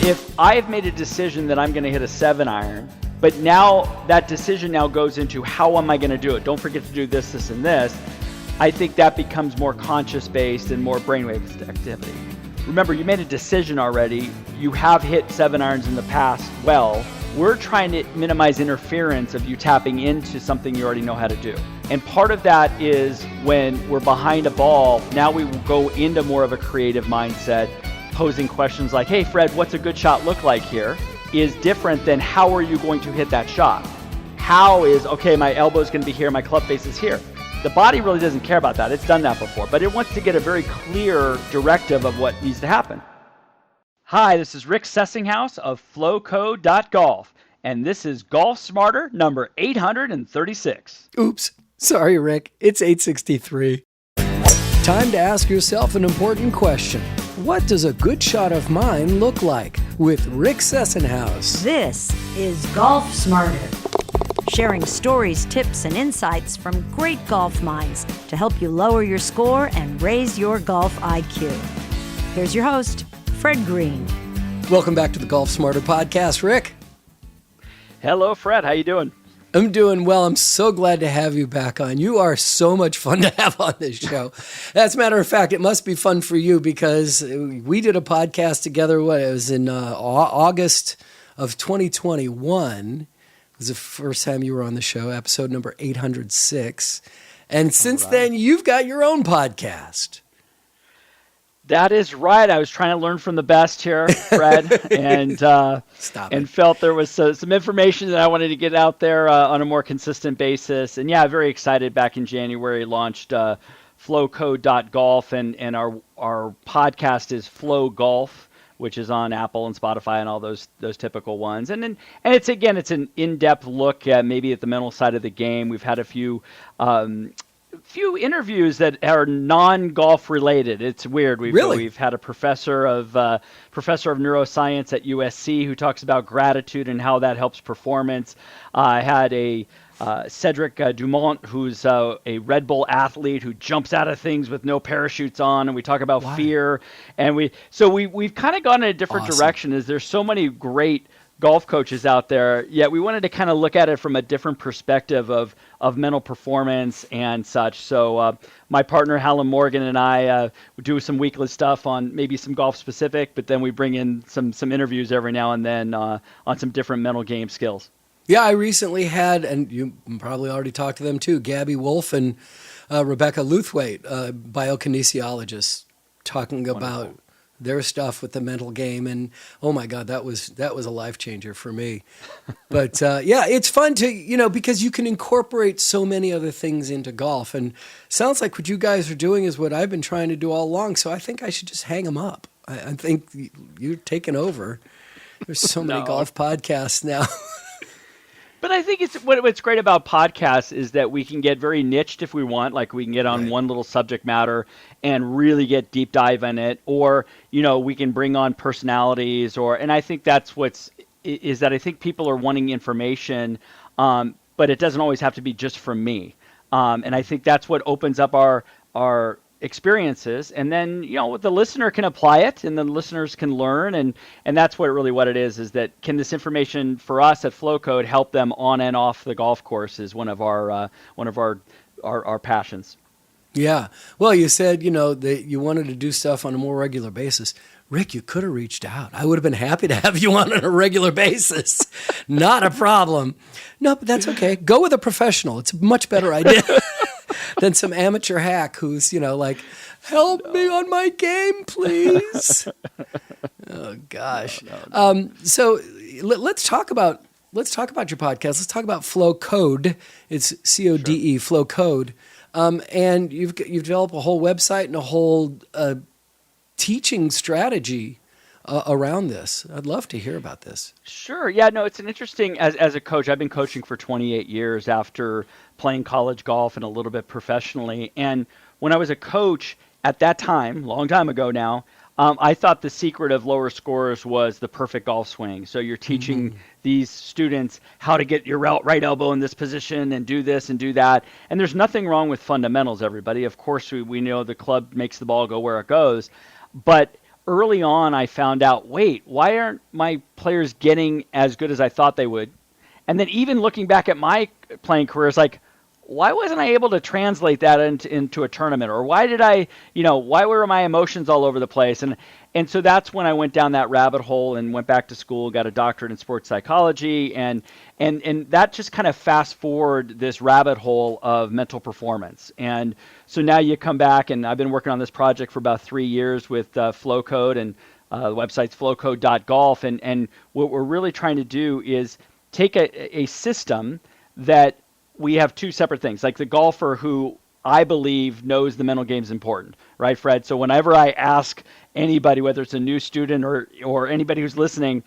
if I've made a decision that I'm going to hit a 7-iron, but now that decision now goes into how am I going to do it? Don't forget to do this, this, and this. I think that becomes more conscious-based and more brainwave activity. Remember, you made a decision already. You have hit 7-irons in the past well. We're trying to minimize interference of you tapping into something you already know how to do. And part of that is when we're behind a ball, now we go into more of a creative mindset, posing questions like, hey, Fred, what's a good shot look like here? Is different than how are you going to hit that shot? How is, okay, my elbow is going to be here, my club face is here. The body really doesn't care about that. It's done that before, but it wants to get a very clear directive of what needs to happen. Hi, this is Rick Sessinghaus of flowcode.golf, and this is Golf Smarter number 836. Oops, sorry, Rick. It's 863. Time to ask yourself an important question. What does a good shot of mine look like? With Rick Sessinghaus. This is Golf Smarter. Sharing stories, tips, and insights from great golf minds to help you lower your score and raise your golf IQ. Here's your host, Fred Green. Welcome back to the Golf Smarter podcast, Rick. Hello, Fred. How you doing? I'm doing well. I'm so glad to have you back on. You are so much fun to have on this show. As a matter of fact, it must be fun for you because we did a podcast together. It was in August of 2021. It was the first time you were on the show, episode number 806. And since then, you've got your own podcast. That is right. I was trying to learn from the best here, Fred, and felt there was some information that I wanted to get out there on a more consistent basis. And yeah, very excited. Back in January, launched flowcode.golf, and our podcast is Flow Golf, which is on Apple and Spotify and all those typical ones. And it's an in-depth look at maybe at the mental side of the game. We've had a few interviews that are non-golf related. It's weird. We've had a professor of neuroscience at USC who talks about gratitude and how that helps performance. I had a Cedric Dumont, who's a Red Bull athlete who jumps out of things with no parachutes on, and we talk about fear. And we've kind of gone in a different direction. As there's so many great golf coaches out there, yet we wanted to kind of look at it from a different perspective of mental performance and such. So my partner Helen Morgan and I do some weekly stuff on maybe some golf specific, but then we bring in some interviews every now and then on some different mental game skills. Yeah, I recently had, and you probably already talked to them too, Gabby Wolf and Rebecca Luthwaite, biokinesiologists, talking about their stuff with the mental game, and oh my God, that was a life changer for me. But yeah, it's fun to, because you can incorporate so many other things into golf, and sounds like what you guys are doing is what I've been trying to do all along. So I think I should just hang them up. I think you're taking over. There's so many golf podcasts now. But I think what's great about podcasts is that we can get very niched if we want, like we can get on one little subject matter and really get deep dive in it, or we can bring on personalities, and I think that's I think people are wanting information, but it doesn't always have to be just from me, and I think that's what opens up our experiences, and then the listener can apply it, and the listeners can learn, and that's what it is that can this information for us at Flowcode help them on and off the golf course is one of our passions. Yeah. Well, you said that you wanted to do stuff on a more regular basis. Rick, you could have reached out. I would have been happy to have you on a regular basis. Not a problem. No, but that's okay. Go with a professional. It's a much better idea than some amateur hack who's, help me on my game, please. Oh, gosh. No. So let's talk about your podcast. Let's talk about Flow Code. It's CODE, Flow Code. And you've developed a whole website and a whole teaching strategy around this. I'd love to hear about this. Sure. Yeah, no, it's an interesting, as a coach, I've been coaching for 28 years after playing college golf and a little bit professionally. And when I was a coach at that time, long time ago now, I thought the secret of lower scores was the perfect golf swing. So you're teaching these students how to get your right elbow in this position and do this and do that. And there's nothing wrong with fundamentals, everybody. Of course, we know the club makes the ball go where it goes. But early on I found out, wait, why aren't my players getting as good as I thought they would? And then even looking back at my playing career, it's like, why wasn't I able to translate that into a tournament? Or why did why were my emotions all over the place? And so that's when I went down that rabbit hole and went back to school, got a doctorate in sports psychology, and that just kind of fast forward this rabbit hole of mental performance. And so now you come back, and I've been working on this project for about 3 years with Flowcode, and the website's flowcode.golf. And what we're really trying to do is take a system that we have two separate things, like the golfer who I believe knows the mental game is important, right, Fred? So whenever I ask anybody, whether it's a new student or anybody who's listening,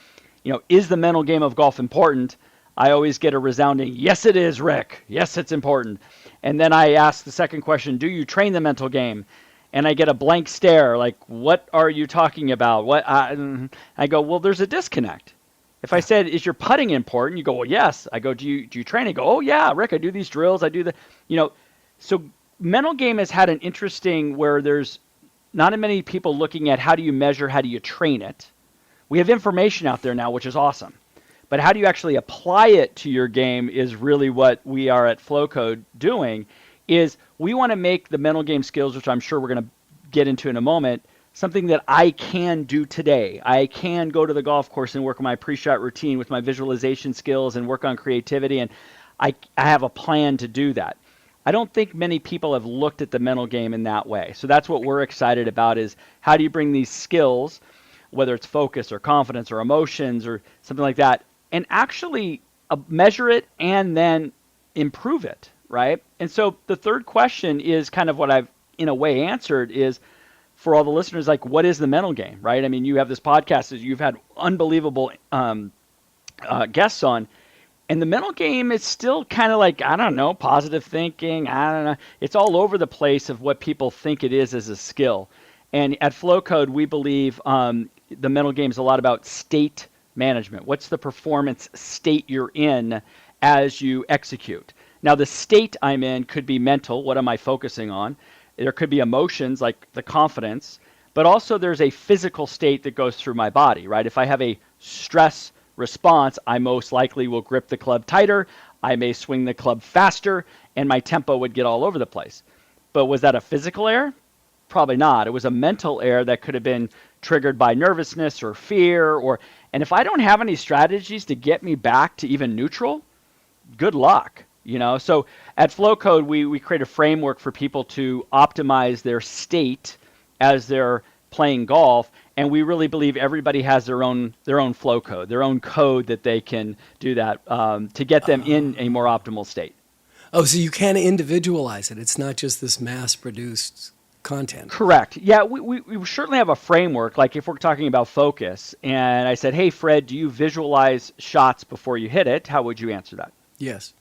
is the mental game of golf important? I always get a resounding, yes, it is, Rick. Yes, it's important. And then I ask the second question, do you train the mental game? And I get a blank stare, like, what are you talking about? I go, well, there's a disconnect. If I said, is your putting important? You go, well, yes. I go, do you train? I go, oh, yeah, Rick, I do these drills. I do so mental game has had an interesting where there's not many people looking at how do you measure, how do you train it. We have information out there now, which is awesome. But how do you actually apply it to your game is really what we are at Flowcode doing, is we want to make the mental game skills, which I'm sure we're going to get into in a moment, something that I can do today. I can go to the golf course and work on my pre-shot routine with my visualization skills and work on creativity, and I have a plan to do that. I don't think many people have looked at the mental game in that way. So that's what we're excited about, is how do you bring these skills, whether it's focus or confidence or emotions or something like that, and actually measure it and then improve it, right? And so the third question is kind of what I've in a way answered, is for all the listeners, like, what is the mental game, right? I mean, you have this podcast, you've had unbelievable guests on, and the mental game is still kind of like, I don't know, positive thinking. I don't know. It's all over the place of what people think it is as a skill. And at Flowcode, we believe the mental game is a lot about state management. What's the performance state you're in as you execute? Now, the state I'm in could be mental. What am I focusing on? There could be emotions like the confidence, but also there's a physical state that goes through my body, right? If I have a stress response, I most likely will grip the club tighter. I may swing the club faster, and my tempo would get all over the place. But was that a physical error? Probably not. It was a mental error that could have been triggered by nervousness or fear, and if I don't have any strategies to get me back to even neutral, good luck. So at Flowcode, we create a framework for people to optimize their state as they're playing golf, and we really believe everybody has their own flow code, their own code that they can do that to get them in a more optimal state. Oh, so you can individualize it. It's not just this mass-produced content. Correct. Yeah, we certainly have a framework, like if we're talking about focus, and I said, hey, Fred, do you visualize shots before you hit it? How would you answer that? Yes.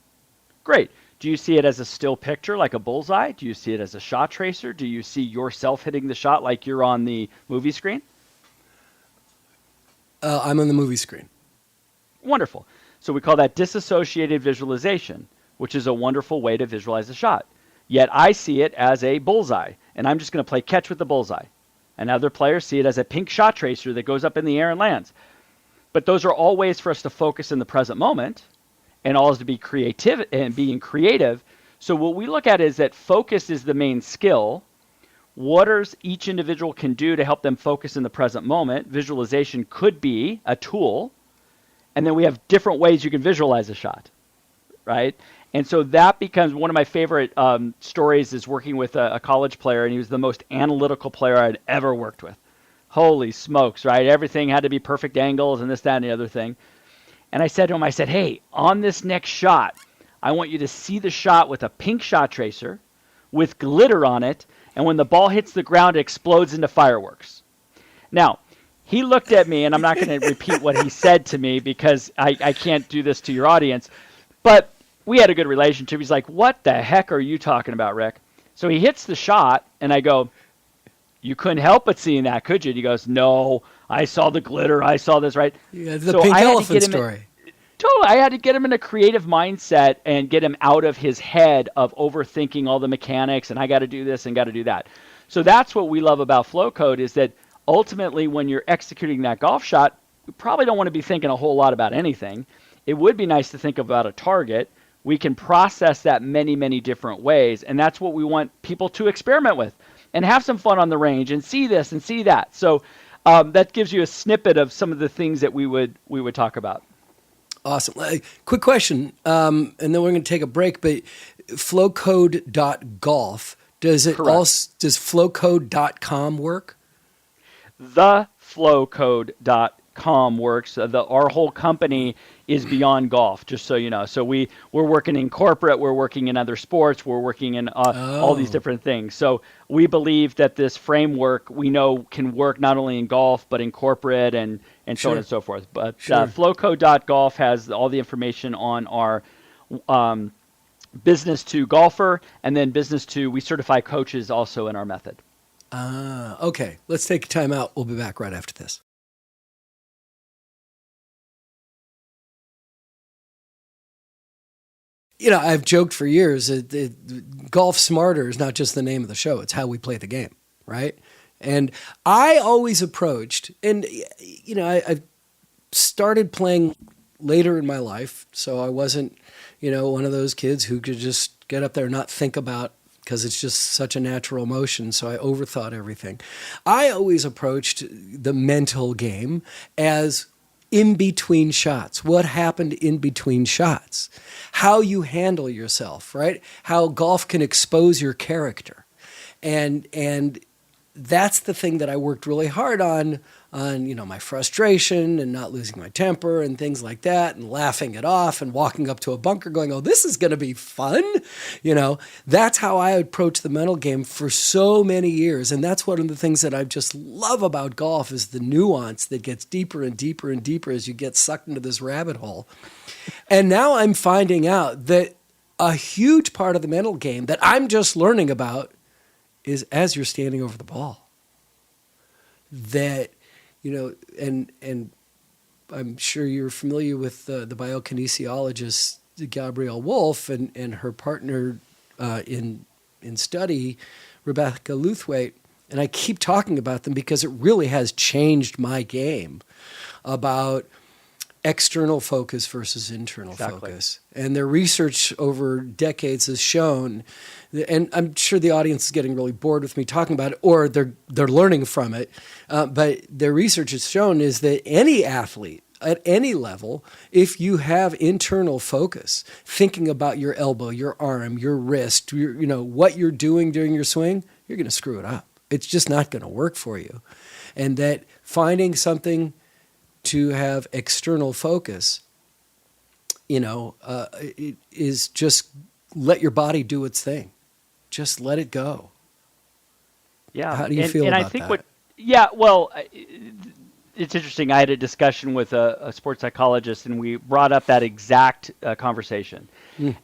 Great. Do you see it as a still picture, like a bullseye? Do you see it as a shot tracer? Do you see yourself hitting the shot like you're on the movie screen? I'm on the movie screen. Wonderful. So we call that disassociated visualization, which is a wonderful way to visualize a shot. Yet I see it as a bullseye, and I'm just going to play catch with the bullseye. And other players see it as a pink shot tracer that goes up in the air and lands. But those are all ways for us to focus in the present moment, and all is to be creative and being creative. So what we look at is that focus is the main skill. What each individual can do to help them focus in the present moment. Visualization could be a tool. And then we have different ways you can visualize a shot, right? And so that becomes one of my favorite stories is working with a college player, and he was the most analytical player I'd ever worked with. Holy smokes, right? Everything had to be perfect angles and this, that, and the other thing. And I said to him, hey, on this next shot, I want you to see the shot with a pink shot tracer with glitter on it, and when the ball hits the ground, it explodes into fireworks. Now, he looked at me, and I'm not going to repeat what he said to me because I can't do this to your audience, but we had a good relationship. He's like, what the heck are you talking about, Rick? So he hits the shot, and I go, you couldn't help but seeing that, could you? And he goes, no, I saw the glitter. I saw this, right? Yeah, the pink elephant story. Totally. I had to get him in a creative mindset and get him out of his head of overthinking all the mechanics and I got to do this and got to do that. So that's what we love about Flowcode is that ultimately, when you're executing that golf shot, you probably don't want to be thinking a whole lot about anything. It would be nice to think about a target. We can process that many, many different ways, and that's what we want people to experiment with and have some fun on the range and see this and see that. So that gives you a snippet of some of the things that we would talk about. Awesome. Quick question, and then we're going to take a break. But flowcode.golf, does flowcode.com work? Theflowcode.com works. Our whole company is beyond golf, just so you know. So we're working in corporate, we're working in other sports, we're working in all these different things. So we believe that this framework we know can work not only in golf but in corporate and so on and so forth. But flowcode.golf has all the information on our business to golfer, and then business to, we certify coaches also in our method. Okay. Let's take a time out. We'll be back right after this. I've joked for years that Golf Smarter is not just the name of the show. It's how we play the game, right? And I always approached, and, I started playing later in my life, so I wasn't, one of those kids who could just get up there and not think about, because it's just such a natural motion, so I overthought everything. I always approached the mental game as in between shots. What happened in between shots? How you handle yourself, right? How golf can expose your character. And that's the thing that I worked really hard on my frustration and not losing my temper and things like that, and laughing it off and walking up to a bunker going, oh, this is going to be fun. That's how I approach the mental game for so many years. And that's one of the things that I just love about golf is the nuance that gets deeper and deeper and deeper as you get sucked into this rabbit hole. And now I'm finding out that a huge part of the mental game that I'm just learning about is as you're standing over the ball. That, and I'm sure you're familiar with the biokinesiologist Gabrielle Wolf and her partner in study, Rebecca Luthwaite. And I keep talking about them because it really has changed my game about external focus versus internal focus. And their research over decades has shown, and I'm sure the audience is getting really bored with me talking about it, or they're learning from it, but their research has shown is that any athlete at any level, if you have internal focus, thinking about your elbow, your arm, your wrist, what you're doing during your swing, you're going to screw it up. It's just not going to work for you. And that finding something to have external focus, it is just let your body do its thing. Just let it go. Yeah. How do you feel about that? It's interesting. I had a discussion with a sports psychologist, and we brought up that exact conversation.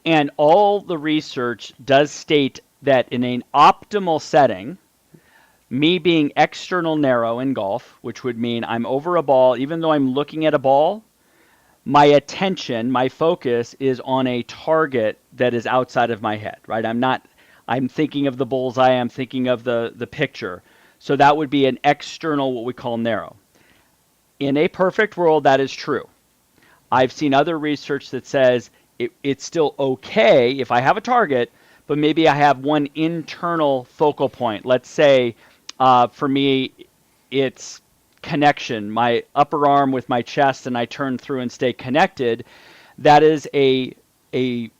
And all the research does state that in an optimal setting, me being external narrow in golf, which would mean I'm over a ball, even though I'm looking at a ball, my attention, my focus is on a target that is outside of my head, right? I'm thinking of the bullseye, I'm thinking of the picture. So that would be an external, what we call narrow. In a perfect world, that is true. I've seen other research that says it's still okay if I have a target, but maybe I have one internal focal point. Let's say, for me, it's connection, my upper arm with my chest, and I turn through and stay connected. That is a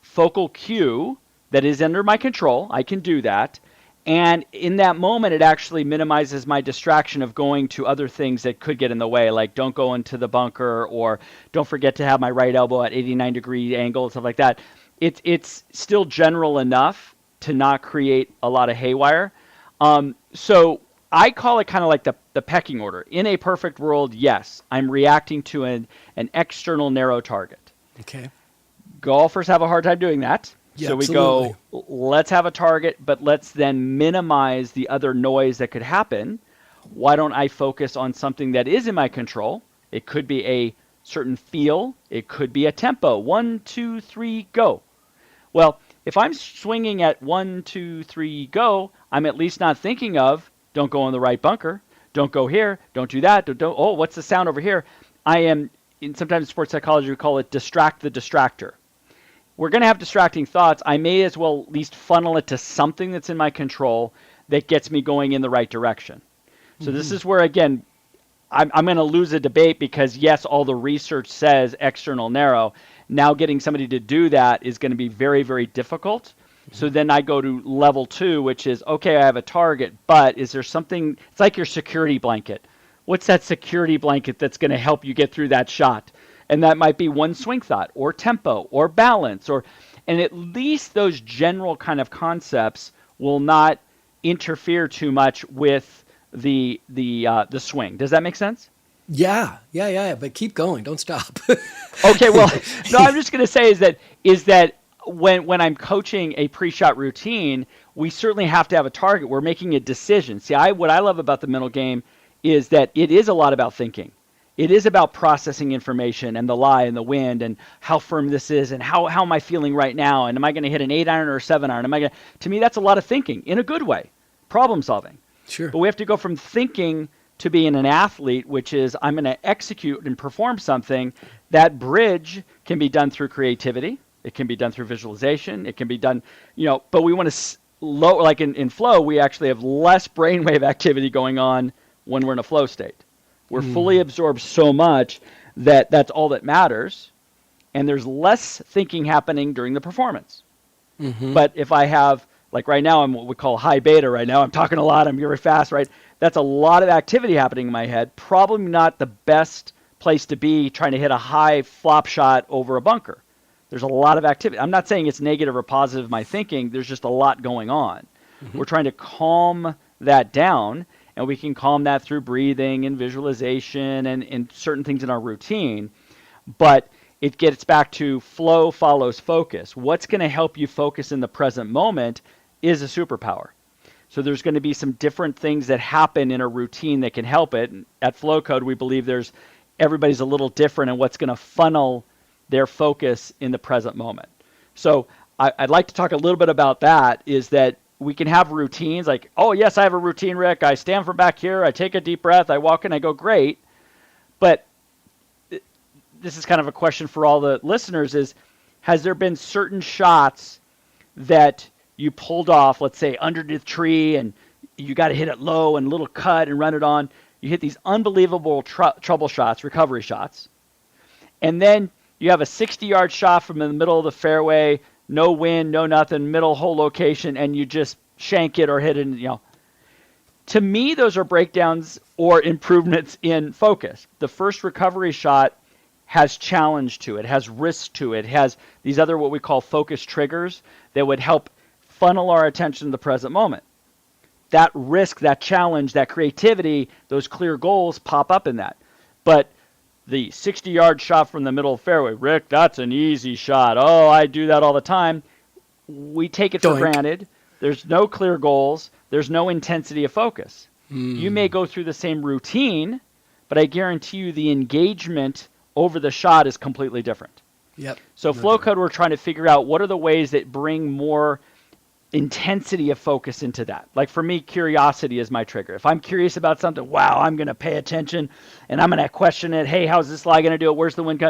focal cue that is under my control. I can do that. And in that moment, it actually minimizes my distraction of going to other things that could get in the way, like don't go into the bunker, or don't forget to have my right elbow at 89-degree angle and stuff like that. It's still general enough to not create a lot of haywire. So I call it kind of like the pecking order. In a perfect world, yes, I'm reacting to an external narrow target. Okay. Golfers have a hard time doing that. Yeah, so we absolutely. go, let's have a target, but let's then minimize the other noise that could happen. Why don't I focus on something that is in my control? It could be a certain feel. It could be a tempo. 1, 2, 3, go. Well, if I'm swinging at 1, 2, 3, go, I'm at least not thinking of don't go in the right bunker, don't go here, don't do that, don't oh, what's the sound over here? I am, in sometimes sports psychology, we call it distract the distractor. We're going to have distracting thoughts. I may as well at least funnel it to something that's in my control that gets me going in the right direction. So this is where, again, I'm going to lose a debate because, yes, all the research says external narrow. Now getting somebody to do that is going to be very, very difficult. So then I go to level 2, which is, okay, I have a target, but is there something, it's like your security blanket. What's that security blanket that's going to help you get through that shot? And that might be one swing thought or tempo or balance, and at least those general kind of concepts will not interfere too much with the swing. Does that make sense? Yeah. But keep going. Don't stop. Okay. Well, no, I'm just going to say is that when I'm coaching a pre-shot routine, we certainly have to have a target. We're making a decision. See, what I love about the mental game is that it is a lot about thinking. It is about processing information and the lie and the wind and how firm this is and how am I feeling right now, and am I going to hit an 8-iron or a 7-iron? To me, that's a lot of thinking in a good way, problem solving. Sure. But we have to go from thinking to being an athlete, which is I'm going to execute and perform something. That bridge can be done through creativity. It can be done through visualization. It can be done, but we want to like in flow, we actually have less brainwave activity going on when we're in a flow state. We're fully absorbed so much that that's all that matters, and there's less thinking happening during the performance. But if I have, like right now, I'm what we call high beta right now. I'm talking a lot. I'm very fast, right? That's a lot of activity happening in my head. Probably not the best place to be trying to hit a high flop shot over a bunker. There's a lot of activity. I'm not saying it's negative or positive, my thinking. There's just a lot going on. We're trying to calm that down, and we can calm that through breathing and visualization and certain things in our routine. But it gets back to flow follows focus. What's going to help you focus in the present moment is a superpower. So there's going to be some different things that happen in a routine that can help it. At Flow Code, we believe everybody's a little different in what's going to funnel their focus in the present moment. So I'd like to talk a little bit about that, is that we can have routines like, oh, yes, I have a routine, Rick. I stand from back here. I take a deep breath. I walk in. I go, great. But this is kind of a question for all the listeners is, has there been certain shots that you pulled off, let's say under the tree, and you got to hit it low and a little cut and run it on? You hit these unbelievable trouble shots, recovery shots. And then you have a 60-yard shot from the middle of the fairway, no wind, no nothing, middle hole location, and you just shank it or hit it. To me, those are breakdowns or improvements in focus. The first recovery shot has challenge to it, has risk to it, has these other what we call focus triggers that would help funnel our attention to the present moment. That risk, that challenge, that creativity, those clear goals pop up in that. But the 60-yard shot from the middle of the fairway, Rick, that's an easy shot. Oh, I do that all the time. We take it for granted. There's no clear goals. There's no intensity of focus. You may go through the same routine, but I guarantee you the engagement over the shot is completely different. Yep. So Flow Code, we're trying to figure out what are the ways that bring more intensity of focus into that. Like for me, curiosity is my trigger. If I'm curious about something, wow, I'm going to pay attention and I'm going to question it. Hey, how's this lie going to do it? Where's the wind?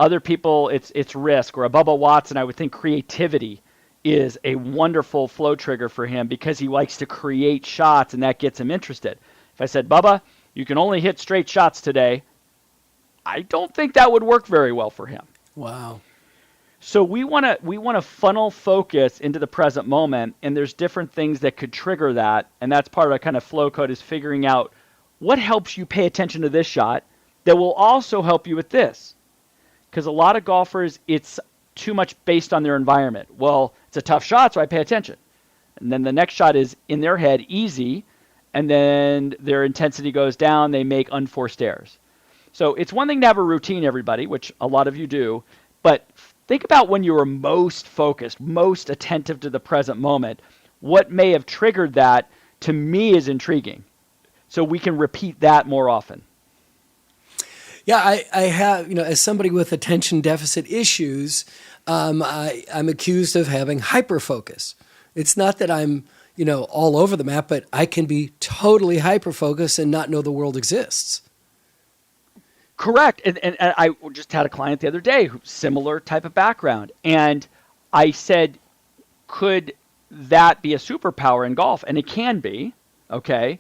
Other people, it's risk. Or a Bubba Watson, I would think creativity is a wonderful flow trigger for him because he likes to create shots and that gets him interested. If I said, Bubba, you can only hit straight shots today, I don't think that would work very well for him. Wow. So we want to funnel focus into the present moment, and there's different things that could trigger that, and that's part of our kind of Flow Code is figuring out what helps you pay attention to this shot that will also help you with this. Because a lot of golfers, it's too much based on their environment. Well, it's a tough shot, so I pay attention. And then the next shot is in their head easy, and then their intensity goes down, they make unforced errors. So it's one thing to have a routine, everybody, which a lot of you do, but think about when you were most focused, most attentive to the present moment. What may have triggered that, to me, is intriguing. So we can repeat that more often. Yeah, I have, as somebody with attention deficit issues, I'm accused of having hyperfocus. It's not that I'm, all over the map, but I can be totally hyper-focused and not know the world exists. Correct. And I just had a client the other day who similar type of background. And I said, could that be a superpower in golf? And it can be. Okay.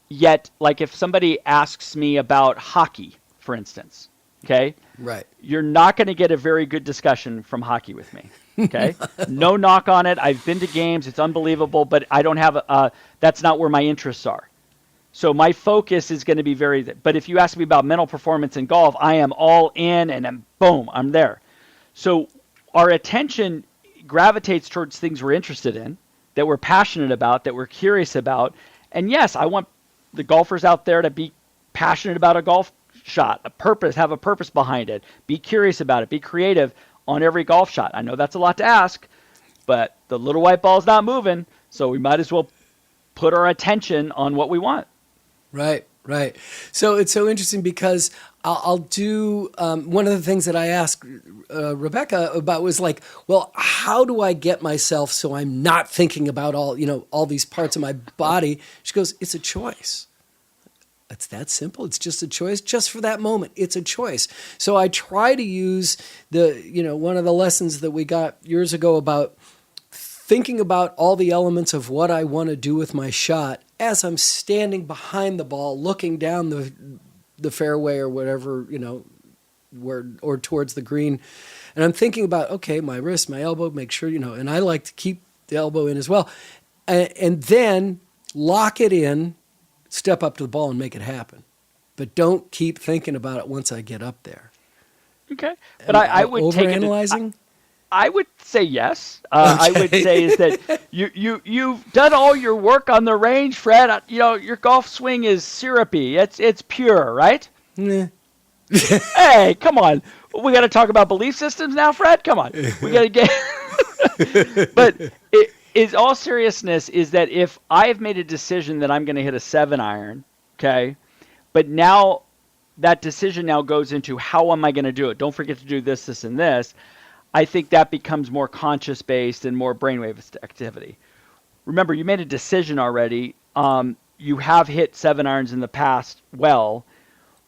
Yet, like if somebody asks me about hockey, for instance, okay, right, you're not going to get a very good discussion from hockey with me. Okay, no knock on it. I've been to games; it's unbelievable, but I don't have that's not where my interests are. So my focus is going to be But if you ask me about mental performance in golf, I am all in, and then boom, I'm there. So our attention gravitates towards things we're interested in, that we're passionate about, that we're curious about. And yes, I want the golfers out there to be passionate about a golf shot, have a purpose behind it, be curious about it, be creative on every golf shot. I know that's a lot to ask, but the little white ball's not moving, so we might as well put our attention on what we want. Right. So it's so interesting because I'll do one of the things that I asked Rebecca about was like, well, how do I get myself so I'm not thinking about all these parts of my body? She goes, it's a choice. It's that simple. It's just a choice, just for that moment. It's a choice. So I try to use one of the lessons that we got years ago about thinking about all the elements of what I want to do with my shot as I'm standing behind the ball, looking down the fairway or whatever, or towards the green. And I'm thinking about, okay, my wrist, my elbow, make sure, and I like to keep the elbow in as well. And then lock it in, step up to the ball and make it happen. But don't keep thinking about it once I get up there. Okay. But I would take it. Overanalyzing? I would say yes. I would say is that you've done all your work on the range, Fred. Your golf swing is syrupy. It's pure, right? Nah. Hey, come on. We got to talk about belief systems now, Fred. Come on. We got to get. But is all seriousness is that if I have made a decision that I'm going to hit a 7-iron, okay, but now that decision now goes into how am I going to do it? Don't forget to do this, and this. I think that becomes more conscious-based and more brainwave activity. Remember, you made a decision already. You have hit 7-irons in the past well.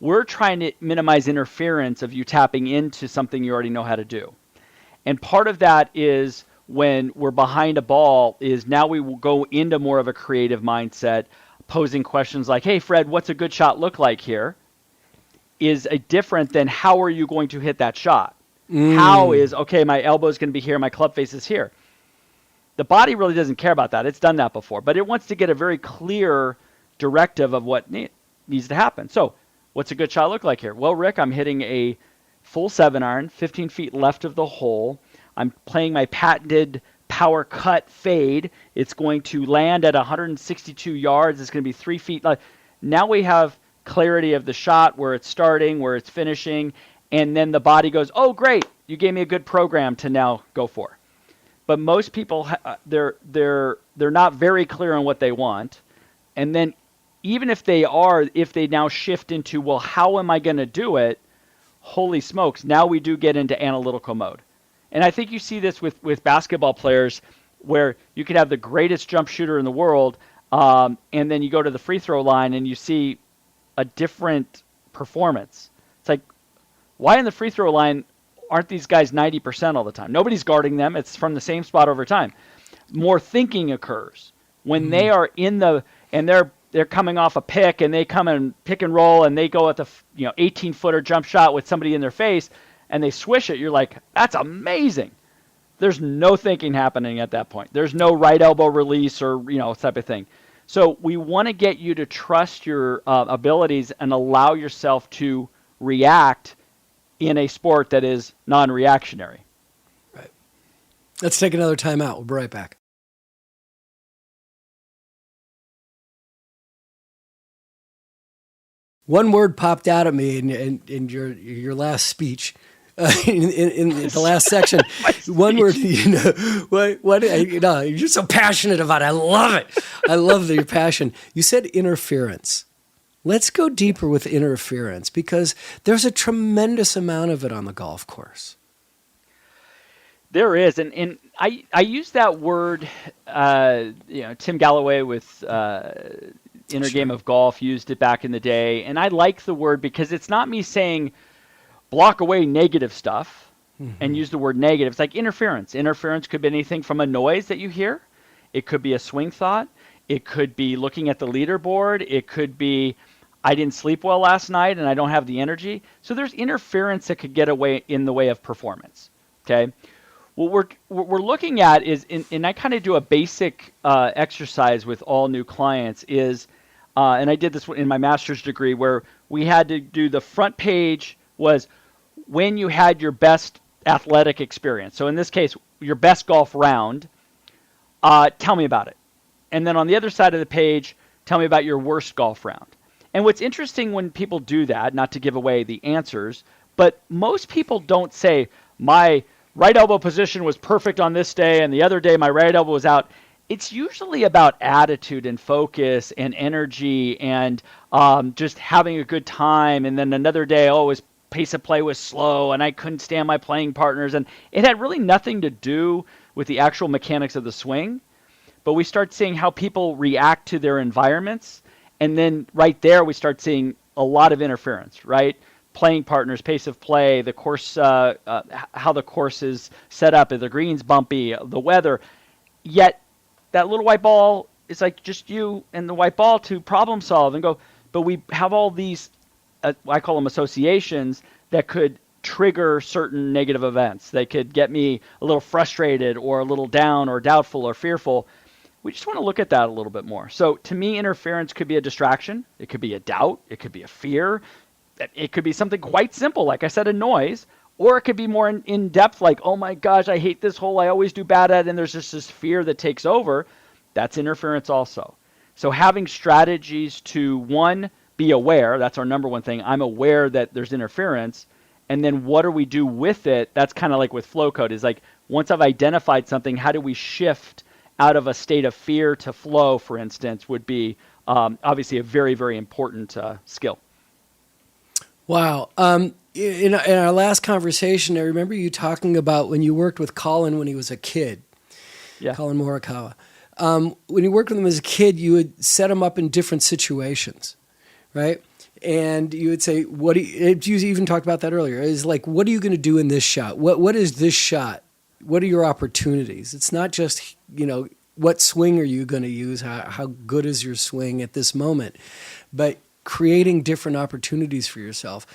We're trying to minimize interference of you tapping into something you already know how to do. And part of that is when we're behind a ball is now we will go into more of a creative mindset, posing questions like, hey, Fred, what's a good shot look like here? Is a different than how are you going to hit that shot? How is, okay, my elbow is going to be here, my club face is here. The body really doesn't care about that. It's done that before. But it wants to get a very clear directive of what needs to happen. So what's a good shot look like here? Well, Rick, I'm hitting a full 7-iron, 15 feet left of the hole. I'm playing my patented power cut fade. It's going to land at 162 yards. It's going to be 3 feet. Now we have clarity of the shot, where it's starting, where it's finishing. And then the body goes, oh, great, you gave me a good program to now go for. But most people, they're not very clear on what they want. And then even if they now shift into, well, how am I going to do it? Holy smokes, now we do get into analytical mode. And I think you see this with basketball players where you could have the greatest jump shooter in the world, and then you go to the free throw line and you see a different performance. It's like, why in the free throw line aren't these guys 90% all the time? Nobody's guarding them. It's from the same spot over time. More thinking occurs when they are and they're coming off a pick and they come and pick and roll and they go at the 18-footer jump shot with somebody in their face and they swish it. You're like, that's amazing. There's no thinking happening at that point. There's no right elbow release or type of thing. So we want to get you to trust your abilities and allow yourself to react in a sport that is non-reactionary. Right. Let's take another time out. We'll be right back. One word popped out at me in your last speech, in the last section. One word, you're so passionate about it. I love it. I love your passion. You said interference. Let's go deeper with interference because there's a tremendous amount of it on the golf course. There is, and I use that word. Tim Galloway with Inner Game of Golf used it back in the day, and I like the word because it's not me saying block away negative stuff and use the word negative. It's like interference. Interference could be anything from a noise that you hear. It could be a swing thought. It could be looking at the leaderboard. It could be I didn't sleep well last night and I don't have the energy. So there's interference that could get away in the way of performance. Okay. What we're looking at is, and I kind of do a basic exercise with all new clients is, and I did this in my master's degree where we had to do the front page was when you had your best athletic experience. So in this case, your best golf round, tell me about it. And then on the other side of the page, tell me about your worst golf round. And what's interesting when people do that, not to give away the answers, but most people don't say, my right elbow position was perfect on this day, and the other day my right elbow was out. It's usually about attitude and focus and energy and just having a good time. And then another day, his pace of play was slow, and I couldn't stand my playing partners. And it had really nothing to do with the actual mechanics of the swing. But we start seeing how people react to their environments. And then right there, we start seeing a lot of interference, right? Playing partners, pace of play, the course, how the course is set up, if the green's bumpy, the weather. Yet that little white ball is like just you and the white ball to problem solve and go. But we have all these, I call them associations, that could trigger certain negative events. They could get me a little frustrated or a little down or doubtful or fearful. We just want to look at that a little bit more. So to me, interference could be a distraction. It could be a doubt. It could be a fear. It could be something quite simple, like I said, a noise, or it could be more in depth, like, oh my gosh, I hate this hole, I always do bad at it, and there's just this fear that takes over. That's interference also. So having strategies to, one, be aware, that's our number one thing. I'm aware that there's interference, and then what do we do with it? That's kind of like with flow code, is like, once I've identified something, how do we shift out of a state of fear to flow, for instance, would be obviously a very, very important skill. Wow. In our last conversation, I remember you talking about when you worked with Collin when he was a kid. Yeah. Collin Morikowa. When you worked with him as a kid, you would set him up in different situations, right? And you would say, you even talked about that earlier, is like, what are you going to do in this shot? What is this shot? What are your opportunities? It's not just, what swing are you going to use? How good is your swing at this moment? But creating different opportunities for yourself.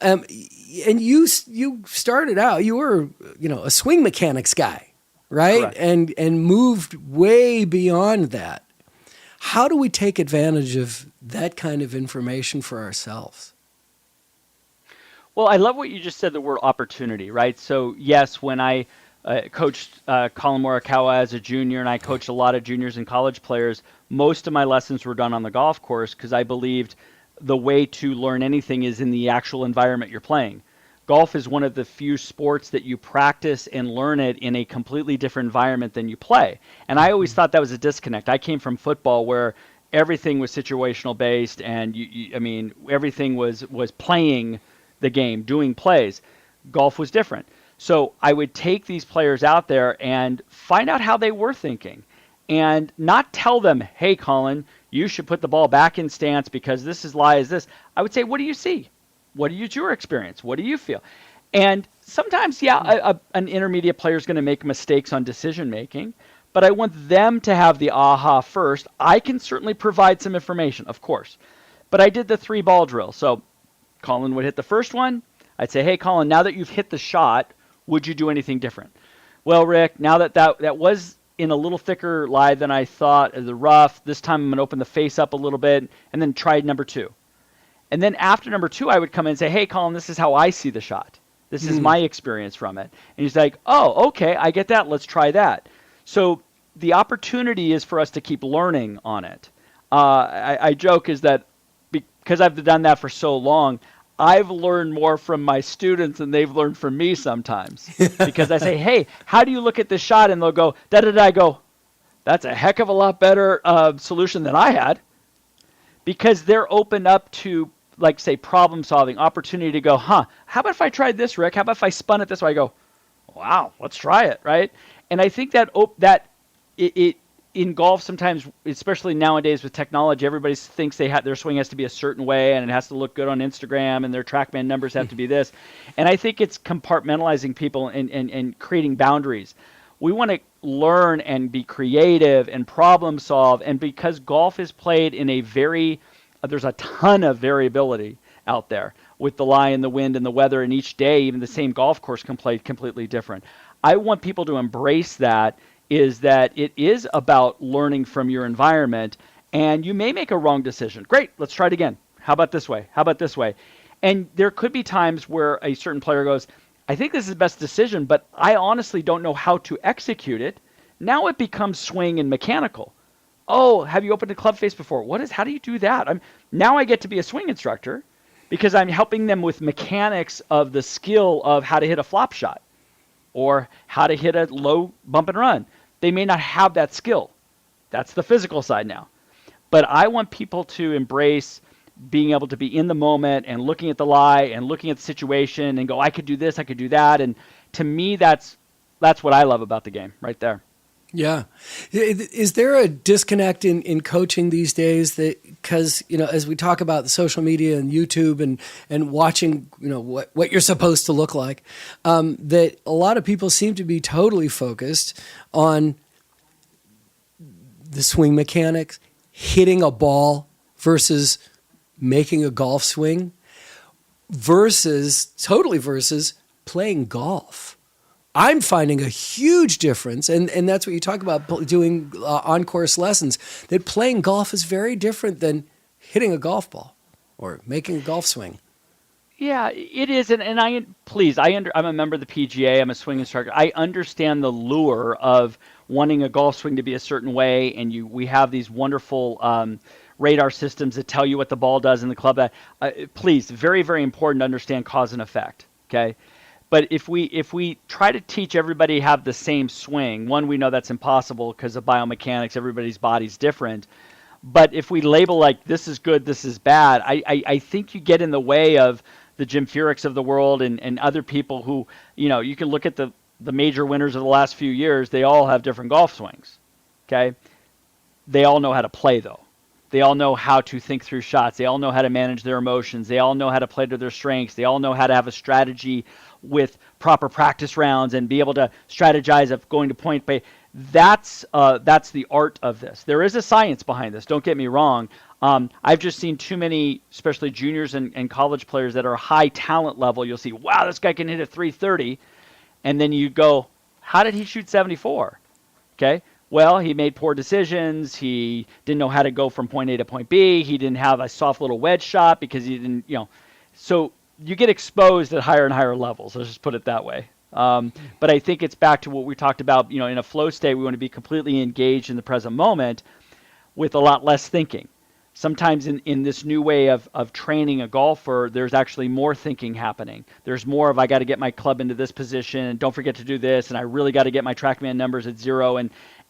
And you started out, you were, a swing mechanics guy, right? Correct. And moved way beyond that. How do we take advantage of that kind of information for ourselves? Well, I love what you just said, the word opportunity, right? So yes, when I coached Collin Morikowa as a junior, and I coached a lot of juniors and college players, most of my lessons were done on the golf course because I believed the way to learn anything is in the actual environment you're playing. Golf is one of the few sports that you practice and learn it in a completely different environment than you play. And I always thought that was a disconnect. I came from football where everything was situational based, and everything was playing the game, doing plays. Golf was different. So I would take these players out there and find out how they were thinking and not tell them, hey, Collin, you should put the ball back in stance because this is this. I would say, what do you see? What is your experience? What do you feel? And sometimes, an intermediate player is going to make mistakes on decision making, but I want them to have the aha first. I can certainly provide some information, of course, but I did the 3-ball drill. So Collin would hit the first one. I'd say, hey, Collin, now that you've hit the shot, would you do anything different? Well, Rick, now that was in a little thicker lie than I thought of the rough, this time I'm going to open the face up a little bit and then try number 2. And then after number 2, I would come in and say, hey, Collin, this is how I see the shot. This is my experience from it. And he's like, oh, okay, I get that. Let's try that. So the opportunity is for us to keep learning on it. I joke is that because I've done that for so long, I've learned more from my students than they've learned from me sometimes. Because I say, hey, how do you look at this shot? And they'll go, da-da-da. I go, that's a heck of a lot better solution than I had. Because they're open up to, like, say, problem solving, opportunity to go, how about if I tried this, Rick? How about if I spun it this way? I go, Wow, let's try it, right? And I think that it in golf sometimes, especially nowadays with technology, everybody thinks their swing has to be a certain way and it has to look good on Instagram and their TrackMan numbers have to be this. And I think it's compartmentalizing people and creating boundaries. We want to learn and be creative and problem solve. And because golf is played in there's a ton of variability out there with the lie and the wind and the weather, and each day, even the same golf course can play completely different. I want people to embrace that, is that it is about learning from your environment, and you may make a wrong decision. Great, let's try it again. How about this way? How about this way? And there could be times where a certain player goes, I think this is the best decision, but I honestly don't know how to execute it. Now it becomes swing and mechanical. Oh, have you opened a club face before? How do you do that? Now I get to be a swing instructor because I'm helping them with mechanics of the skill of how to hit a flop shot or how to hit a low bump and run. They may not have that skill. That's the physical side now. But I want people to embrace being able to be in the moment and looking at the lie and looking at the situation and go, I could do this, I could do that. And to me, that's what I love about the game right there. Yeah. Is there a disconnect in coaching these days because, as we talk about the social media and YouTube and watching, what you're supposed to look like, that a lot of people seem to be totally focused on the swing mechanics, hitting a ball versus making a golf swing versus playing golf. I'm finding a huge difference, and that's what you talk about doing on-course lessons, that playing golf is very different than hitting a golf ball or making a golf swing. Yeah, it is, and I'm a member of the PGA, I'm a swing instructor. I understand the lure of wanting a golf swing to be a certain way, and we have these wonderful radar systems that tell you what the ball does in the club. Please, very, very important to understand cause and effect, okay? But if we try to teach everybody have the same swing, one, we know that's impossible because of biomechanics, everybody's body's different. But if we label like this is good, this is bad, I think you get in the way of the Jim Furyk's of the world and other people who, you can look at the major winners of the last few years, they all have different golf swings, okay? They all know how to play, though. They all know how to think through shots. They all know how to manage their emotions. They all know how to play to their strengths. They all know how to have a strategy with proper practice rounds and be able to strategize of going to point play. That's the art of this. There is a science behind this. Don't get me wrong. I've just seen too many, especially juniors and college players that are high talent level. You'll see, wow, this guy can hit a 330. And then you go, how did he shoot 74? Okay. Well, he made poor decisions. He didn't know how to go from point A to point B. He didn't have a soft little wedge shot because he didn't, So you get exposed at higher and higher levels. Let's just put it that way. But I think it's back to what we talked about. In a flow state, we want to be completely engaged in the present moment with a lot less thinking. Sometimes in this new way of training a golfer, there's actually more thinking happening. There's more of, I got to get my club into this position, and don't forget to do this, and I really got to get my TrackMan numbers at 0.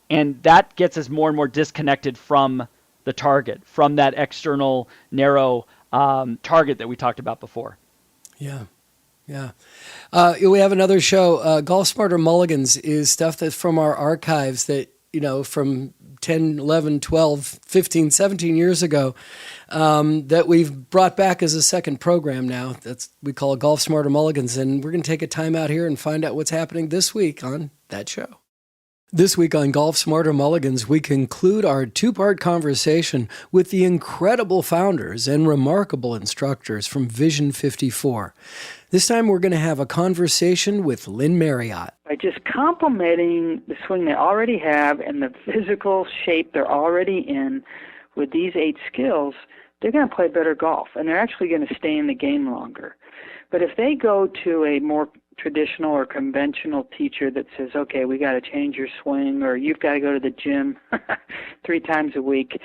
And that gets us more and more disconnected from the target, from that external narrow target that we talked about before. Yeah. We have another show. Golf Smarter Mulligans is stuff that's from our archives that, from 10, 11, 12, 15, 17 years ago that we've brought back as a second program now. We call it Golf Smarter Mulligans. And we're going to take a time out here and find out what's happening this week on that show. This week on Golf Smarter Mulligans, we conclude our two-part conversation with the incredible founders and remarkable instructors from Vision 54. This time we're going to have a conversation with Lynn Marriott. By just complementing the swing they already have and the physical shape they're already in with these 8 skills, they're going to play better golf, and they're actually going to stay in the game longer. But if they go to a more traditional or conventional teacher that says, okay, we got to change your swing, or you've got to go to the gym 3 times a week,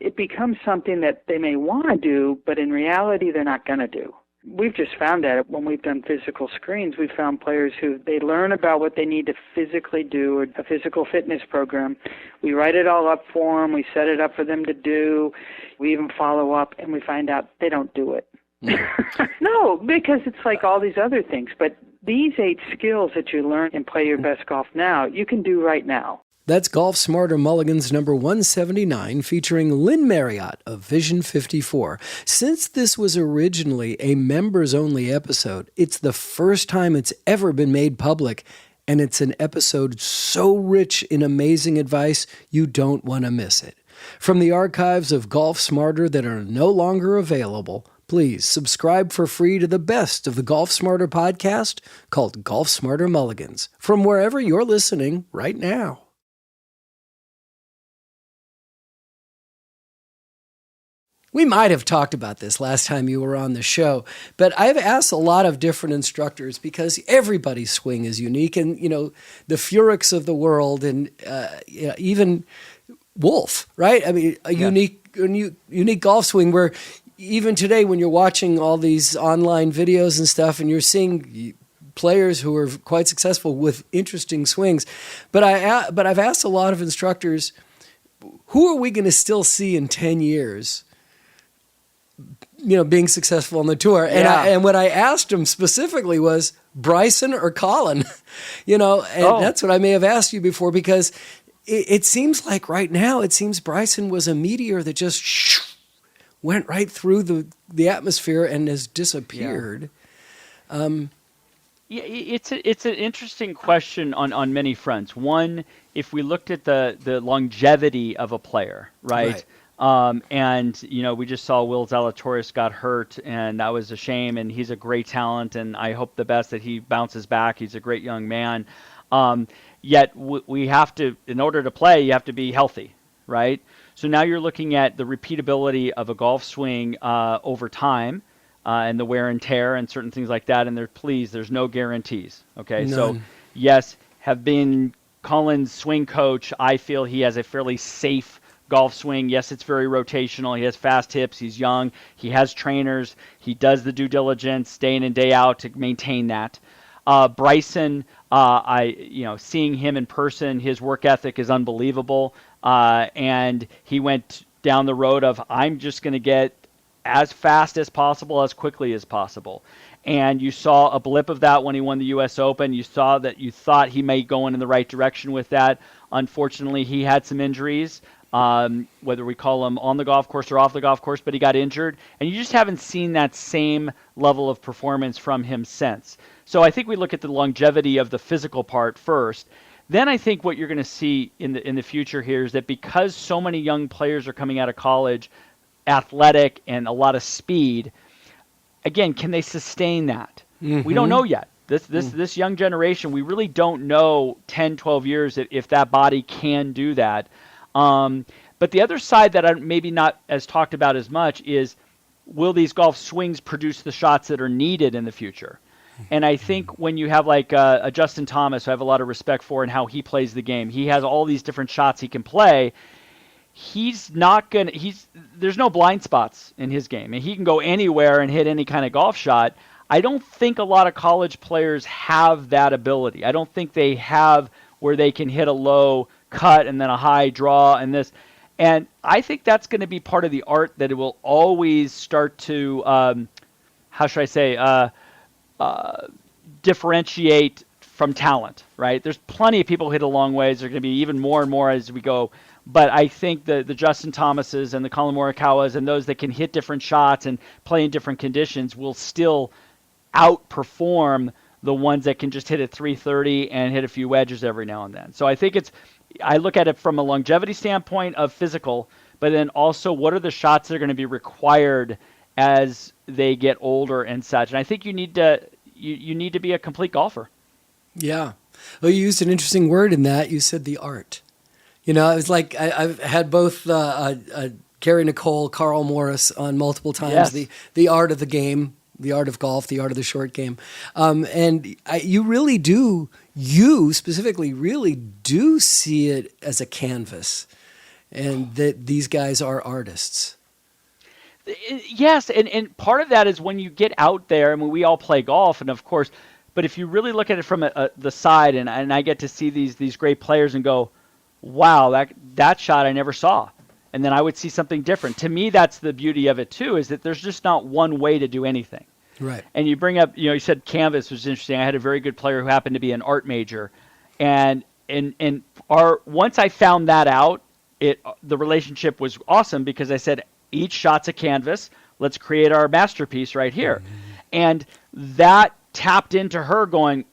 it becomes something that they may want to do, but in reality they're not going to do. We've just found that when we've done physical screens, we've found players who they learn about what they need to physically do, or a physical fitness program. We write it all up for them. We set it up for them to do. We even follow up, and we find out they don't do it. No, because it's like all these other things. But these 8 skills that you learn and play your best golf now, you can do right now. That's Golf Smarter Mulligans number 179, featuring Lynn Marriott of Vision 54. Since this was originally a members-only episode, it's the first time it's ever been made public, and it's an episode so rich in amazing advice, you don't want to miss it. From the archives of Golf Smarter that are no longer available, please subscribe for free to the best of the Golf Smarter podcast called Golf Smarter Mulligans, from wherever you're listening right now. We might have talked about this last time you were on the show, but I've asked a lot of different instructors because everybody's swing is unique, and the Furiks of the world, and even Wolf, right? I mean, a unique golf swing where even today when you're watching all these online videos and stuff, and you're seeing players who are quite successful with interesting swings, but I've asked a lot of instructors, who are we going to still see in 10 years? Being successful on the tour. And what I asked him specifically was Bryson or Collin, that's what I may have asked you before, because it seems like right now, Bryson was a meteor that just went right through the atmosphere and has disappeared. It's an interesting question on many fronts. One, if we looked at the longevity of a player, right? And we just saw Will Zalatoris got hurt, and that was a shame, and he's a great talent, and I hope the best that he bounces back. He's a great young man. Yet we have to, in order to play, you have to be healthy, right? So now you're looking at the repeatability of a golf swing over time, and the wear and tear and certain things like that, and there's no guarantees, okay? None. So yes, have been Collin's swing coach. I feel he has a fairly safe golf swing. Yes, it's very rotational. He has fast hips. He's young. He has trainers. He does the due diligence day in and day out to maintain that. Bryson, seeing him in person, his work ethic is unbelievable. And he went down the road of, I'm just going to get as fast as possible, as quickly as possible. And you saw a blip of that when he won the U.S. Open. You saw that you thought he may go in the right direction with that. Unfortunately, he had some injuries. Whether we call him on the golf course or off the golf course, but he got injured, and you just haven't seen that same level of performance from him since. So I think we look at the longevity of the physical part first. Then I think what you're going to see in the future here is that because so many young players are coming out of college, athletic and a lot of speed, again, can they sustain that? Mm-hmm. We don't know yet. This young generation, we really don't know 10, 12 years if that body can do that. But the other side that I'm maybe not as talked about as much is, will these golf swings produce the shots that are needed in the future? And I think when you have like a Justin Thomas, who I have a lot of respect for and how he plays the game, he has all these different shots he can play. There's no blind spots in his game, and he can go anywhere and hit any kind of golf shot. I don't think a lot of college players have that ability. I don't think they have where they can hit a low cut and then a high draw and this. And I think that's going to be part of the art that it will always start to, differentiate from talent, right? There's plenty of people who hit a long ways. There are going to be even more and more as we go. But I think the Justin Thomases and the Collin Morikowas and those that can hit different shots and play in different conditions will still outperform the ones that can just hit at 330 and hit a few wedges every now and then. So I think I look at it from a longevity standpoint of physical, but then also what are the shots that are going to be required as they get older and such. And I think you need to be a complete golfer. Yeah. Well, you used an interesting word in that. You said the art. It was like I've had both Gary Nicole, Carl Morris on multiple times. Yes. The art of the game, the art of golf, the art of the short game. You specifically really do see it as a canvas, and that these guys are artists. Yes, and part of that is when you get out there, we all play golf, and of course, but if you really look at it from the side, and I get to see these great players and go, wow, that shot I never saw. and then I would see something different. To me, that's the beauty of it too, is that there's just not one way to do anything. Right. And you bring up, you said canvas was interesting. I had a very good player who happened to be an art major, and once I found that out, the relationship was awesome because I said each shot's a canvas. Let's create our masterpiece right here, and that tapped into her going,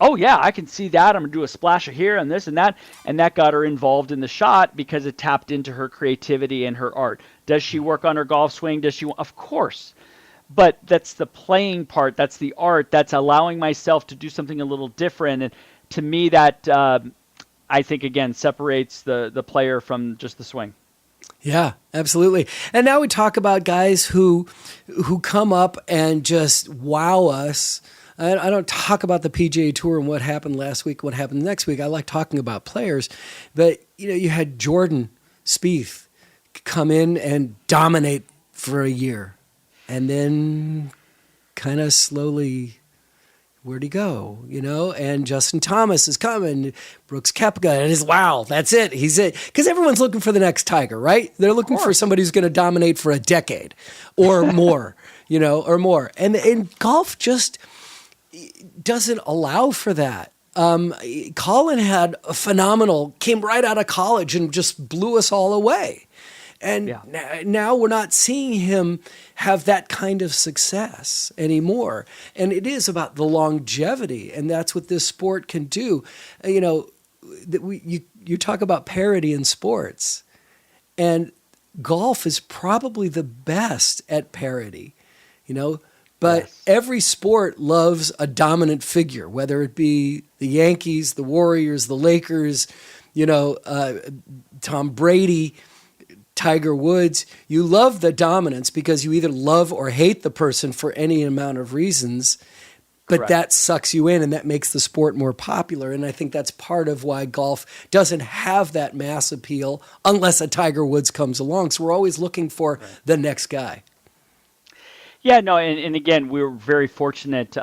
oh yeah, I can see that. I'm gonna do a splash of here and this and that got her involved in the shot because it tapped into her creativity and her art. Does she work on her golf swing? Of course. But that's the playing part. That's the art. That's allowing myself to do something a little different. And to me, that I think again separates the player from just the swing. Yeah, absolutely. And now we talk about guys who come up and just wow us. I don't talk about the PGA Tour and what happened last week, what happened next week. I like talking about players. But you had Jordan Spieth come in and dominate for a year. And then kind of slowly, where'd he go? And Justin Thomas is coming, Brooks Koepka, and wow, that's it. He's it. Because everyone's looking for the next Tiger, right? They're looking for somebody who's going to dominate for a decade or more, or more. And golf just doesn't allow for that. Collin had a phenomenal, came right out of college and just blew us all away. And now we're not seeing him have that kind of success anymore. And it is about the longevity, and that's what this sport can do. You talk about parity in sports, and golf is probably the best at parity, But every sport loves a dominant figure, whether it be the Yankees, the Warriors, the Lakers, Tom Brady, Tiger Woods. You love the dominance because you either love or hate the person for any amount of reasons, but Correct. That sucks you in and that makes the sport more popular. And I think that's part of why golf doesn't have that mass appeal unless a Tiger Woods comes along. So we're always looking for the next guy. Yeah, no, and again, we were very fortunate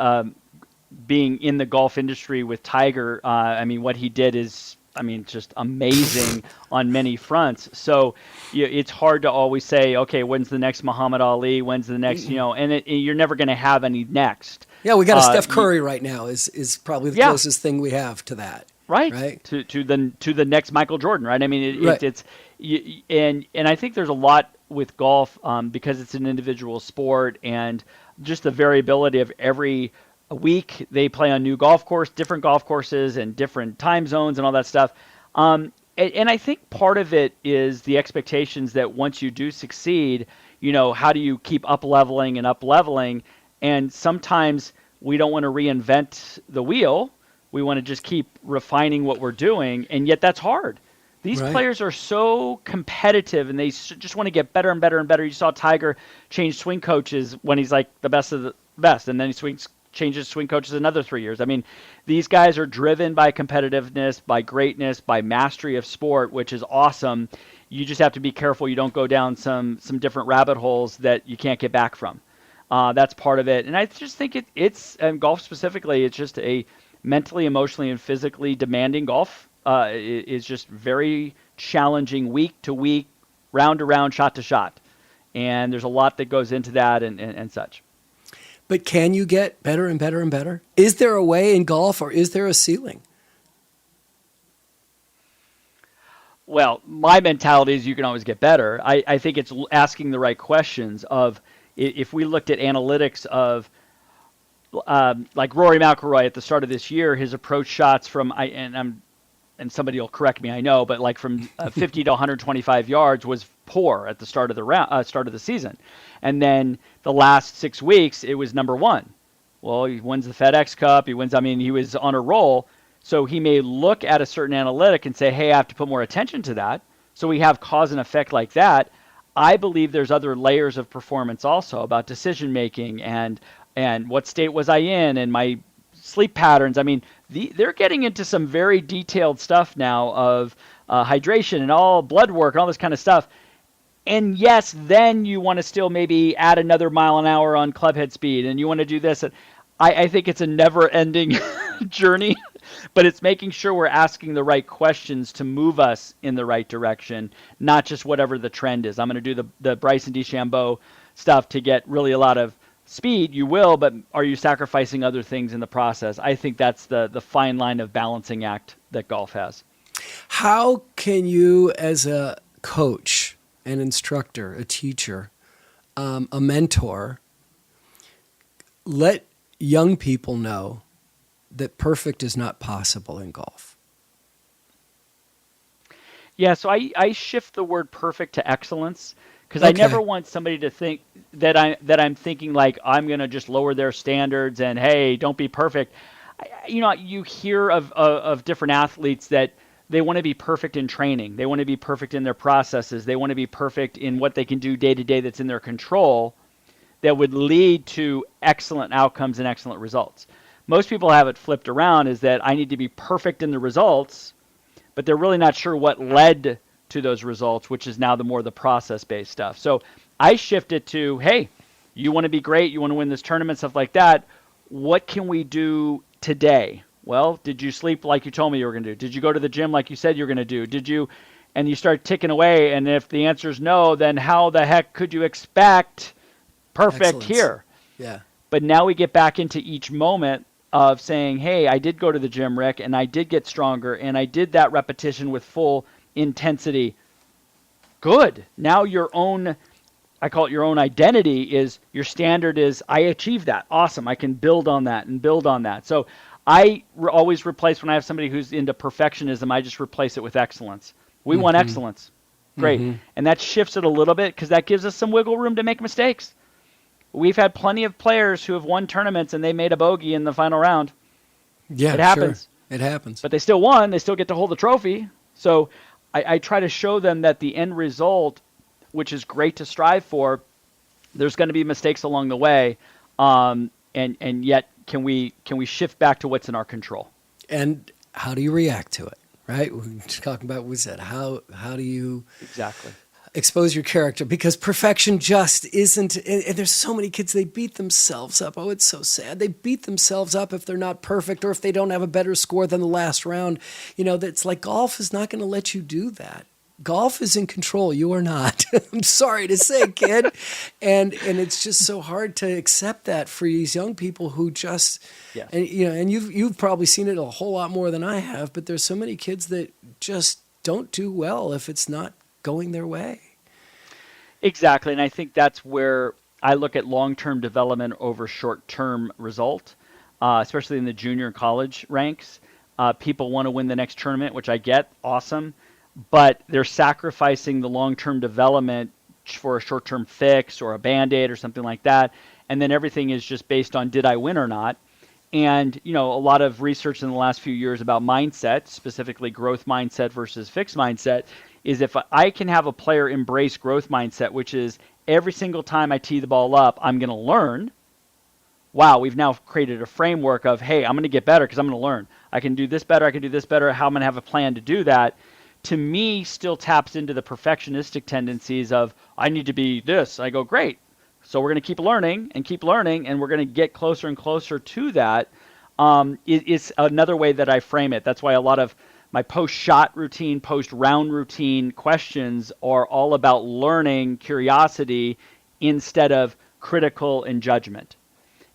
being in the golf industry with Tiger. What he did is, just amazing on many fronts. So it's hard to always say, okay, when's the next Muhammad Ali? When's the next, and you're never going to have any next. Yeah, we got a Steph Curry right now is probably the closest thing we have to that. Right. To the next Michael Jordan, right? It's and I think there's a lot with golf because it's an individual sport and just the variability of every week they play on different golf courses and different time zones and all that stuff. And I think part of it is the expectations that once you do succeed, how do you keep up leveling? And sometimes we don't want to reinvent the wheel. We want to just keep refining what we're doing. And yet that's hard. These players are so competitive and they just want to get better and better and better. You saw Tiger change swing coaches when he's like the best of the best. And then he changes swing coaches another 3 years. These guys are driven by competitiveness, by greatness, by mastery of sport, which is awesome. You just have to be careful you don't go down some different rabbit holes that you can't get back from. That's part of it. And I just think it's golf specifically, it's just a mentally, emotionally, and physically demanding golf. Is just very challenging week to week, round to round, shot to shot. And there's a lot that goes into that and such. But can you get better and better and better? Is there a way in golf or is there a ceiling? Well, my mentality is you can always get better. I think it's asking the right questions of if we looked at analytics of like Rory McIlroy at the start of this year, his approach shots from, and somebody will correct me, I know, but like from 50 to 125 yards was poor at the start of the season. And then the last 6 weeks, it was number one. Well, he wins the FedEx Cup. He was on a roll. So he may look at a certain analytic and say, hey, I have to put more attention to that. So we have cause and effect like that. I believe there's other layers of performance also about decision making and what state was I in and my sleep patterns. They're getting into some very detailed stuff now of hydration and all blood work and all this kind of stuff. And yes, then you want to still maybe add another mile an hour on clubhead speed and you want to do this. I think it's a never-ending journey but it's making sure we're asking the right questions to move us in the right direction, not just whatever the trend is. I'm going to do the Bryson DeChambeau stuff to get really a lot of speed. You will, but are you sacrificing other things in the process? I think that's the fine line of balancing act that golf has. How can you, as a coach, an instructor, a teacher, a mentor, let young people know that perfect is not possible in golf? Yeah, so I shift the word perfect to excellence, because I never want somebody to think that I'm thinking like I'm going to just lower their standards and, hey, don't be perfect. You hear of different athletes that they want to be perfect in training. They want to be perfect in their processes. They want to be perfect in what they can do day to day that's in their control, that would lead to excellent outcomes and excellent results. Most people have it flipped around, is that I need to be perfect in the results, but they're really not sure what led to those results, which is now the process-based stuff. So I shift it to, hey, you want to be great, you want to win this tournament, stuff like that. What can we do today? Well, did you sleep like you told me you were going to do? Did you go to the gym like you said you were going to do? Did you? And you start ticking away, and if the answer is no, then how the heck could you expect perfect Excellence. Here? Yeah. But now we get back into each moment of saying, hey, I did go to the gym, Rick, and I did get stronger, and I did that repetition with full intensity. Good. Now your own, I call it your own identity, is your standard is, I achieved that. Awesome. I can build on that and build on that. So I always replace, when I have somebody who's into perfectionism, I just replace it with excellence. We want excellence. Great. And that shifts it a little bit, because that gives us some wiggle room to make mistakes. We've had plenty of players who have won tournaments and they made a bogey in the final round. Yeah, it happens. Sure. It happens. But they still won. They still get to hold the trophy. So I try to show them that the end result, which is great to strive for, there's going to be mistakes along the way. And yet, can we shift back to what's in our control? And how do you react to it? Right? We're talking about, what was that? How do you Exactly expose your character? Because perfection just isn't. And there's so many kids, they beat themselves up. Oh, it's so sad. They beat themselves up if they're not perfect, or if they don't have a better score than the last round. That's like, golf is not going to let you do that. Golf is in control. You are not. I'm sorry to say, kid. And it's just so hard to accept that for these young people who just, Yes. and you've probably seen it a whole lot more than I have, but there's so many kids that just don't do well if it's not going their way. Exactly. And I think that's where I look at long-term development over short-term result, especially in the junior and college ranks. People want to win the next tournament, which I get. Awesome. But they're sacrificing the long-term development for a short-term fix or a Band-Aid or something like that. And then everything is just based on, did I win or not? And, a lot of research in the last few years about mindset, specifically growth mindset versus fixed mindset, is if I can have a player embrace growth mindset, which is every single time I tee the ball up, I'm going to learn. Wow, we've now created a framework of, hey, I'm going to get better because I'm going to learn. I can do this better. I can do this better. How I'm going to have a plan to do that. To me, still taps into the perfectionistic tendencies of, I need to be this. I go, great. So we're going to keep learning, and we're going to get closer and closer to that. It's another way that I frame it. That's why a lot of my post-shot routine, post-round routine questions are all about learning, curiosity, instead of critical and judgment.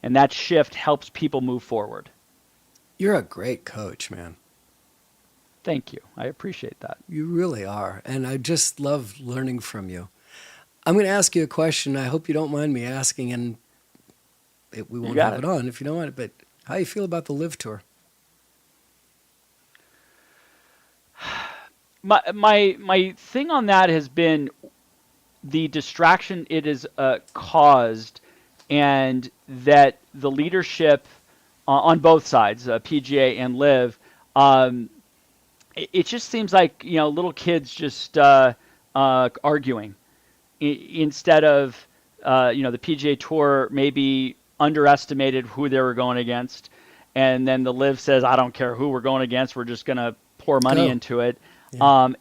And that shift helps people move forward. You're a great coach, man. Thank you. I appreciate that. You really are. And I just love learning from you. I'm going to ask you a question. I hope you don't mind me asking, and we won't have it on if you don't want it. But how do you feel about the Live Tour? My thing on that has been the distraction it has caused, and that the leadership on both sides, PGA and Live, it just seems like little kids just arguing instead of the PGA Tour maybe underestimated who they were going against, and then the Live says, I don't care who we're going against, we're just going to pour money into it. Yeah.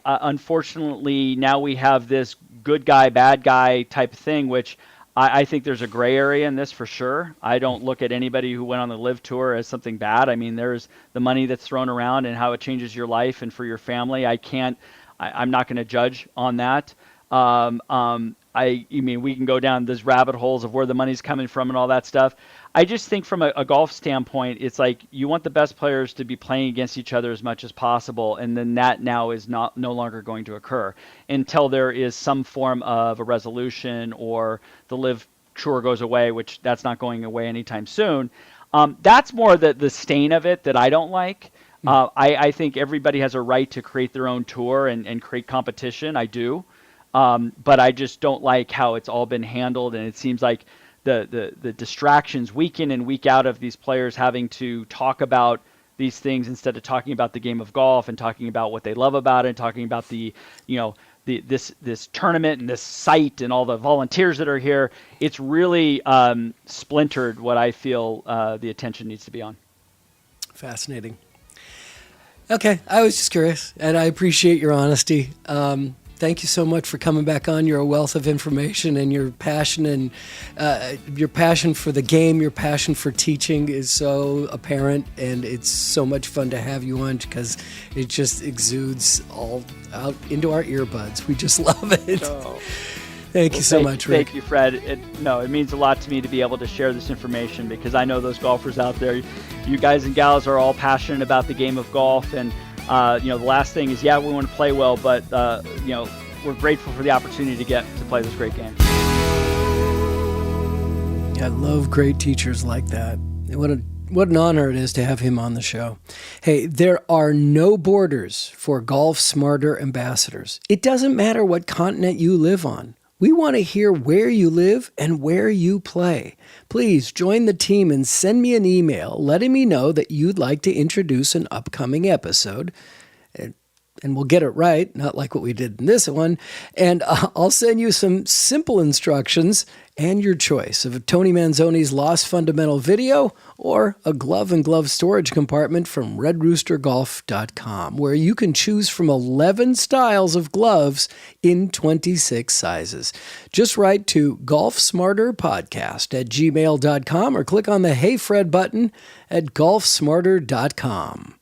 Unfortunately, now we have this good guy, bad guy type of thing, which I think there's a gray area in this for sure. I don't look at anybody who went on the Live Tour as something bad. I mean, there's the money that's thrown around and how it changes your life and for your family. I'm not going to judge on that. I mean, we can go down these rabbit holes of where the money's coming from and all that stuff. I just think from a golf standpoint, it's like you want the best players to be playing against each other as much as possible, and then that now is no longer going to occur until there is some form of a resolution or the Live Tour goes away, which that's not going away anytime soon. That's more the stain of it that I don't like. I think everybody has a right to create their own tour and create competition. I do. But I just don't like how it's all been handled, and it seems like the distractions week in and week out of these players having to talk about these things instead of talking about the game of golf and talking about what they love about it and talking about this tournament and this site and all the volunteers that are here. It's really splintered what I feel the attention needs to be on. Fascinating. Okay, I was just curious, and I appreciate your honesty. Thank you so much for coming back on. You're a wealth of information, and your passion for the game, your passion for teaching is so apparent, and it's so much fun to have you on because it just exudes all out into our earbuds. We just love it. Thank you so much, Rick. Thank you, Fred. It means a lot to me to be able to share this information because I know those golfers out there, you guys and gals are all passionate about the game of golf, and the last thing is, we want to play well, but we're grateful for the opportunity to get to play this great game. I love great teachers like that. What an honor it is to have him on the show. Hey, there are no borders for Golf Smarter ambassadors. It doesn't matter what continent you live on. We want to hear where you live and where you play. Please join the team and send me an email letting me know that you'd like to introduce an upcoming episode. And we'll get it right, not like what we did in this one. And I'll send you some simple instructions and your choice of a Tony Manzoni's Lost Fundamental video or a glove and glove storage compartment from redroostergolf.com, where you can choose from 11 styles of gloves in 26 sizes. Just write to golfsmarterpodcast@gmail.com or click on the Hey Fred button at golfsmarter.com.